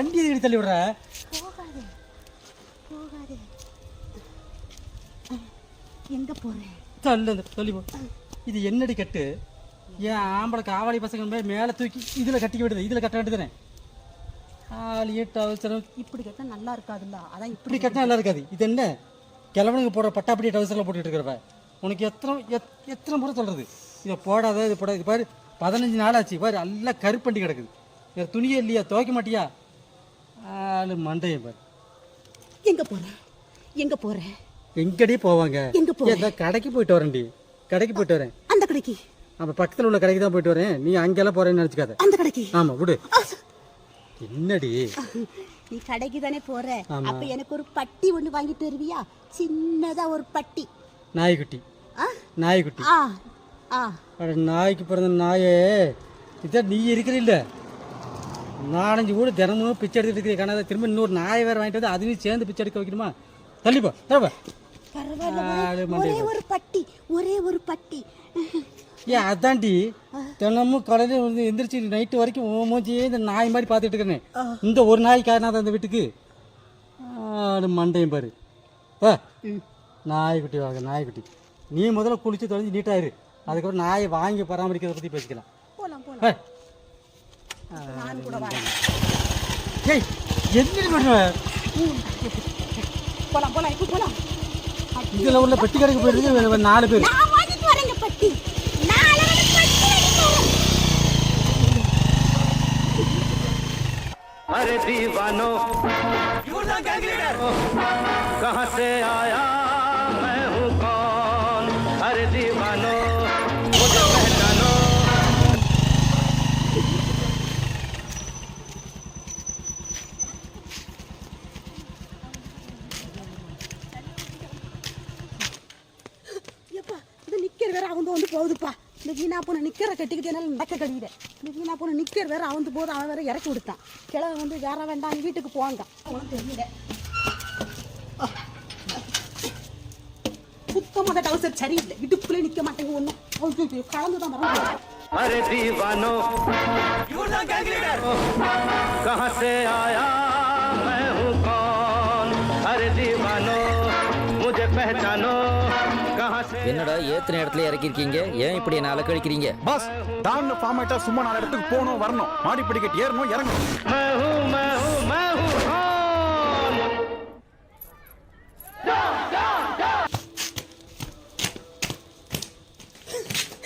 வண்டி எதுக்கு தள்ளி விடுற? போகாதே போகாதே. எங்க போறேன்? தள்ளி போ. இது என்னடி கட்டு? ஏன் ஆம்பளை காவாளி பசங்க போய் மேலே தூக்கி இதில் கட்டிக்க விடுது, இதில் கட்ட வேண்டியதுனே. ஆளியே டவுசர் இப்படி கட்டினா நல்லா இருக்காதுல்ல, அதான் இப்படி கட்டினா நல்லா இருக்காது. இது என்ன கிழவனுக்கு போடுற பட்டாப்படி டவுசரில் போட்டுட்டு இருக்கிறவ? உனக்கு எத்தனை முறை சொல்கிறது இதை போடாத, இது போடாது. இது பாரு 15 நாள் ஆச்சு பாரு, நல்லா கருப்பண்டி கிடக்குது. வேறு துணியே இல்லையா, துவைக்க மாட்டியா? ஆளு மண்டையும் பாரு. எங்க போறேன்? எங்க போறேன்? எங்கடி போவாங்க? எங்க போறேன்? ஏதோ கடைக்கு போயிட்டு வரேன்டி, கடைக்கு போயிட்டு வரேன். அந்த கடைக்கு? அப்போ பக்கத்தில் உள்ள கடைக்கு தான் போயிட்டு வரேன். நீ அங்கெல்லாம் போகிறேன்னு நினச்சிக்காத. அந்த கடைக்கு? ஆமாம் விடு. என்னடி நீ கடைக்கு தானே போற? அப்ப எனக்கு ஒரு பட்டி ஒன்று வாங்கிட்டு வருவியா? சின்னதா ஒரு பட்டி. நாய்க்குட்டி. நாய்க்குட்டி? நாய்க்கு பிறந்த நாயே இதான் நீ இருக்கிற இல்லை. 4-5 கூட தினமும் பிச்சை எடுத்துட்டு இருக்கிற கணதை திரும்ப இன்னொரு நாயை வேற வாங்கிட்டு வந்து அதையும் சேர்ந்து பிச்சை எடுக்க வைக்கணுமா? தள்ளிப்போ தரப்பா. ஒரே ஒரு பட்டி, ஒரே ஒரு பட்டி. ஏன் அதாண்டி தினமும் காலையில் வந்து எந்திரிச்சு நைட்டு வரைக்கும் மூஞ்சியே இந்த நாய் மாதிரி பார்த்துட்டு இருக்கிறேன். இந்த ஒரு நாய் காரணம் அந்த வீட்டுக்கு. மண்டையும் பாரு. நாய்க்குட்டி வாங்க, நாய்க்குட்டி. நீ முதல்ல குளிச்சு தொலைஞ்சி நீட்டாயிரு, அதுக்கப்புறம் நாயை வாங்கி பராமரிக்கிறத பற்றி பேசிக்கலாம். ஏய் என்ன பண்ணுவேன்? இதில் உள்ள பெட்டி கடைக்கு போயிருக்கு 4 பேர். अरे दीवानो कहाँ से आया मैं हूँ कौन? अरे दीवानो मुझे पहचानो. எப்பா இது நிக்கிற வேற அவந்து வந்து போகுதுப்பா. இந்த வீணா போன நிக்கிற கட்டிக்கிட்டு என்னால் நடக்க கழிக்கிறேன். இந்த வீணா போன நிக்கிற வேற அவந்து போது, அவன் வேற இறக்கி விடுத்தான். கிழவன் வந்து வேற வேண்டாம் வீட்டுக்கு போவாங்க. அவனுக்கு தெரியல சுத்தமாக டவுசர் சரியில்லை, இடுப்புல நிக்க மாட்டேங்க ஒன்றும் கலந்துதான் மறந்து. अरे दीवानो कहाँ से आया मैं हूँ कौन? अरे दीवानो मुझे पहचानो. என்னடா ஏத்தனை இடத்துல இறக்கிருக்கீங்க? ஏன் இப்படி என்ன அலக்கழிக்கிறீங்க? பாஸ் டான்னு ஃபார்மேட்டா சும்மா 4 இடத்துக்கு போகணும் வரணும், மாடி படிக்கட்டு ஏறணும் இறங்கணும்.